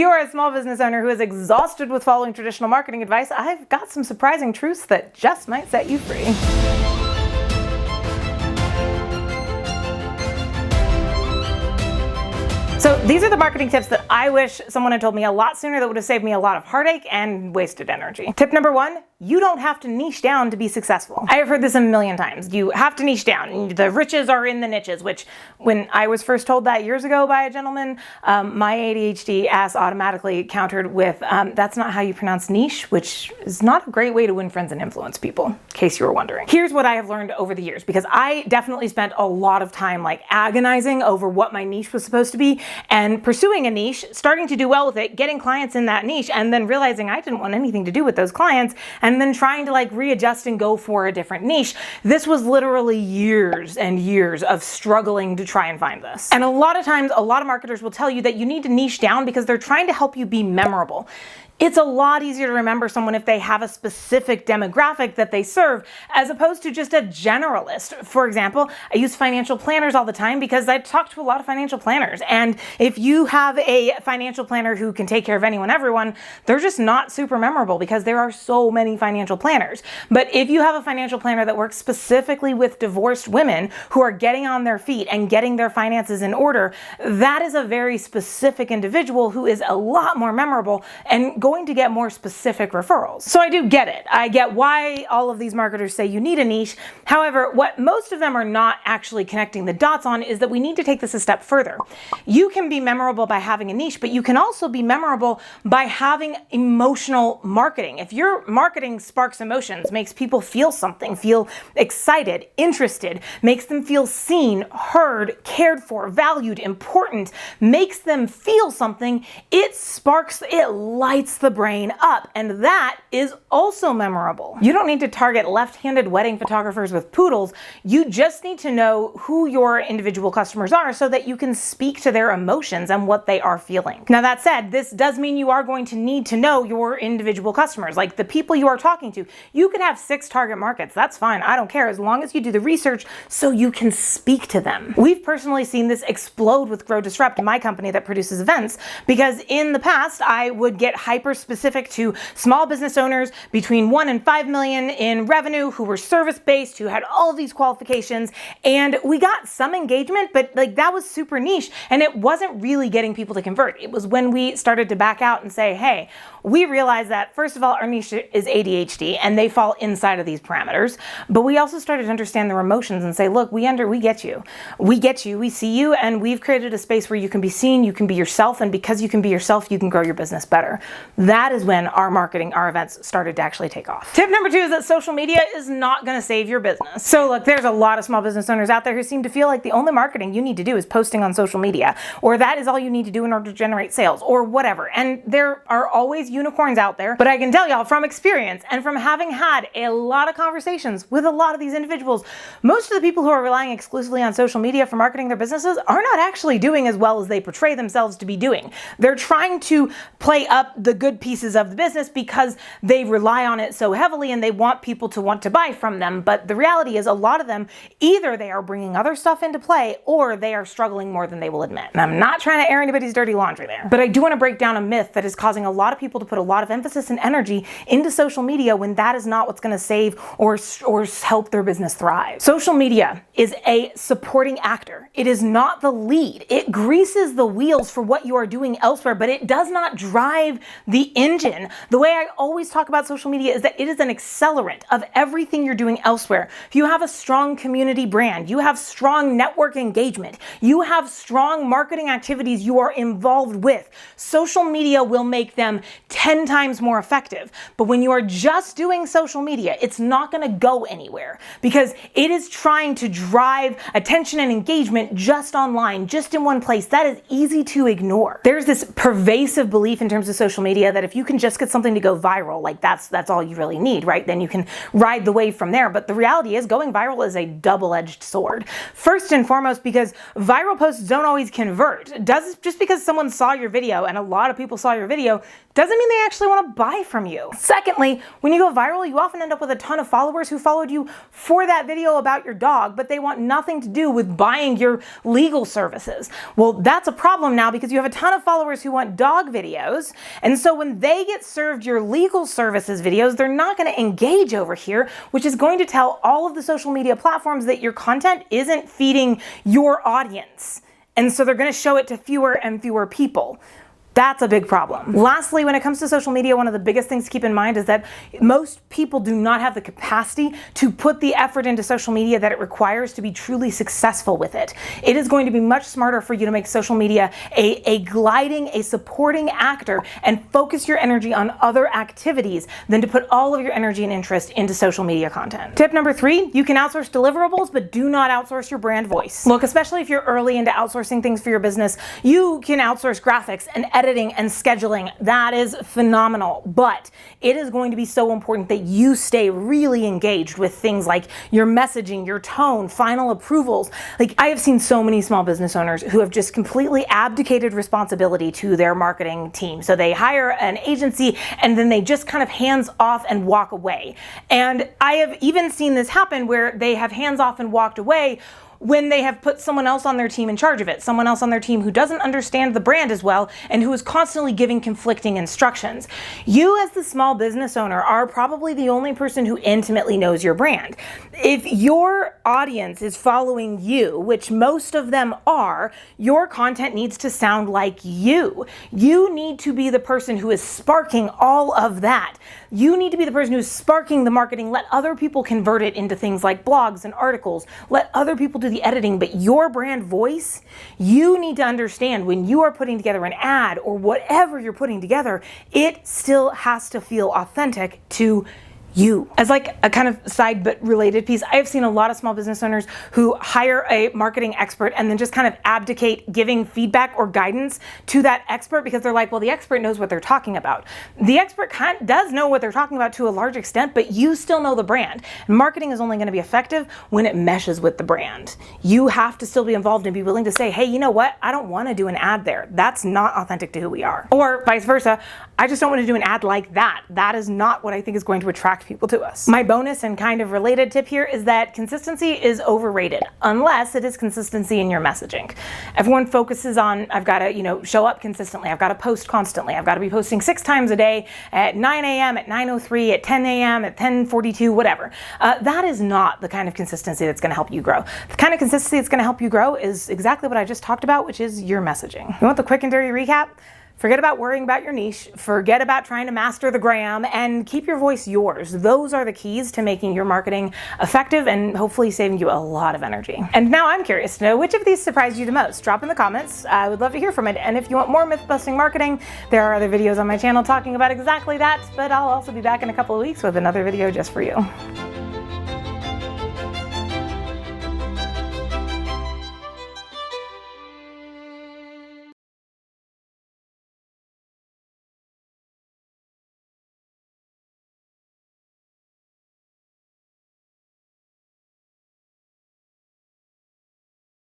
you are a small business owner who is exhausted with following traditional marketing advice, I've got some surprising truths that just might set you free. So these are the marketing tips that I wish someone had told me a lot sooner that would have saved me a lot of heartache and wasted energy. Tip number 1, you don't have to niche down to be successful. I have heard this a million times. You have to niche down. The riches are in the niches, which when I was first told that years ago by a gentleman, my ADHD ass automatically countered with, that's not how you pronounce niche, which is not a great way to win friends and influence people, in case you were wondering. Here's what I have learned over the years, because I definitely spent a lot of time like agonizing over what my niche was supposed to be and pursuing a niche, starting to do well with it, getting clients in that niche, and then realizing I didn't want anything to do with those clients, and then trying to like readjust and go for a different niche. This was literally years and years of struggling to try and find this. And a lot of times, a lot of marketers will tell you that you need to niche down because they're trying to help you be memorable. It's a lot easier to remember someone if they have a specific demographic that they serve, as opposed to just a generalist. For example, I use financial planners all the time because I talk to a lot of financial planners. And if you have a financial planner who can take care of anyone, everyone, they're just not super memorable because there are so many financial planners. But if you have a financial planner that works specifically with divorced women who are getting on their feet and getting their finances in order, that is a very specific individual who is a lot more memorable and going to get more specific referrals. So I do get it. I get why all of these marketers say you need a niche. However, what most of them are not actually connecting the dots on is that we need to take this a step further. You can be memorable by having a niche, but you can also be memorable by having emotional marketing. If your marketing sparks emotions, makes people feel something, feel excited, interested, makes them feel seen, heard, cared for, valued, important, makes them feel something, it lights the brain up, and that is also memorable. You don't need to target left-handed wedding photographers with poodles. You just need to know who your individual customers are so that you can speak to their emotions and what they are feeling. Now that said, this does mean you are going to need to know your individual customers, like the people you are talking to. You could have 6 target markets. That's fine. I don't care, as long as you do the research so you can speak to them. We've personally seen this explode with Grow Disrupt, my company that produces events, because in the past I would get hyper specific to small business owners between 1 and 5 million in revenue who were service-based, who had all of these qualifications, and we got some engagement, but like that was super niche and it wasn't really getting people to convert. It was when we started to back out and say, hey, we realize that first of all, our niche is ADHD and they fall inside of these parameters, but we also started to understand their emotions and say, look, we get you, we see you, and we've created a space where you can be seen, you can be yourself, and because you can be yourself, you can grow your business better. That is when our marketing, our events started to actually take off. Tip number 2 is that social media is not going to save your business. So look, there's a lot of small business owners out there who seem to feel like the only marketing you need to do is posting on social media, or that is all you need to do in order to generate sales, or whatever. And there are always unicorns out there, but I can tell y'all from experience and from having had a lot of conversations with a lot of these individuals, most of the people who are relying exclusively on social media for marketing their businesses are not actually doing as well as they portray themselves to be doing. They're trying to play up the good pieces of the business because they rely on it so heavily and they want people to want to buy from them. But the reality is a lot of them, either they are bringing other stuff into play or they are struggling more than they will admit. And I'm not trying to air anybody's dirty laundry there, but I do want to break down a myth that is causing a lot of people to put a lot of emphasis and energy into social media when that is not what's going to save or help their business thrive. Social media is a supporting actor. It is not the lead. It greases the wheels for what you are doing elsewhere, but it does not drive the engine. The way I always talk about social media is that it is an accelerant of everything you're doing elsewhere. If you have a strong community brand, you have strong network engagement, you have strong marketing activities you are involved with, social media will make them 10 times more effective. But when you are just doing social media, it's not going to go anywhere because it is trying to drive attention and engagement just online, just in one place. That is easy to ignore. There's this pervasive belief in terms of social media idea that if you can just get something to go viral, like that's all you really need, right? Then you can ride the wave from there. But the reality is going viral is a double-edged sword. First and foremost, because viral posts don't always convert. Just because someone saw your video and a lot of people saw your video doesn't mean they actually want to buy from you. Secondly, when you go viral, you often end up with a ton of followers who followed you for that video about your dog, but they want nothing to do with buying your legal services. Well, that's a problem now because you have a ton of followers who want dog videos, and so when they get served your legal services videos, they're not going to engage over here, which is going to tell all of the social media platforms that your content isn't feeding your audience. And so they're going to show it to fewer and fewer people. That's a big problem. Lastly, when it comes to social media, one of the biggest things to keep in mind is that most people do not have the capacity to put the effort into social media that it requires to be truly successful with it. It is going to be much smarter for you to make social media a gliding, a supporting actor and focus your energy on other activities than to put all of your energy and interest into social media content. Tip number 3, you can outsource deliverables, but do not outsource your brand voice. Look, especially if you're early into outsourcing things for your business, you can outsource graphics and editing and scheduling. That is phenomenal, but it is going to be so important that you stay really engaged with things like your messaging, your tone, final approvals. Like, I have seen so many small business owners who have just completely abdicated responsibility to their marketing team. So they hire an agency and then they just kind of hands off and walk away. And I have even seen this happen where they have hands off and walked away when they have put someone else on their team in charge of it, someone else on their team who doesn't understand the brand as well and who is constantly giving conflicting instructions. You as the small business owner are probably the only person who intimately knows your brand. If your audience is following you, which most of them are, your content needs to sound like you. You need to be the person who is sparking all of that. You need to be the person who's sparking the marketing. Let other people convert it into things like blogs and articles. Let other people do the editing, but your brand voice, you need to understand when you are putting together an ad or whatever you're putting together, it still has to feel authentic to you. As like a kind of side but related piece, I have seen a lot of small business owners who hire a marketing expert and then just kind of abdicate giving feedback or guidance to that expert because they're like, well, the expert knows what they're talking about. The expert does know what they're talking about to a large extent, but you still know the brand. Marketing is only going to be effective when it meshes with the brand. You have to still be involved and be willing to say, hey, you know what? I don't want to do an ad there. That's not authentic to who we are. Or vice versa. I just don't want to do an ad like that. That is not what I think is going to attract people to us. My bonus and kind of related tip here is that consistency is overrated unless it is consistency in your messaging. Everyone focuses on, I've got to, show up consistently. I've got to post constantly. I've got to be posting 6 times a day at 9 a.m., at 9:03, at 10 a.m., at 10:42, whatever. That is not the kind of consistency that's going to help you grow. The kind of consistency that's going to help you grow is exactly what I just talked about, which is your messaging. You want the quick and dirty recap? Forget about worrying about your niche, forget about trying to master the gram, and keep your voice yours. Those are the keys to making your marketing effective and hopefully saving you a lot of energy. And now I'm curious to know which of these surprised you the most. Drop in the comments. I would love to hear from it. And if you want more myth-busting marketing, there are other videos on my channel talking about exactly that, but I'll also be back in a couple of weeks with another video just for you.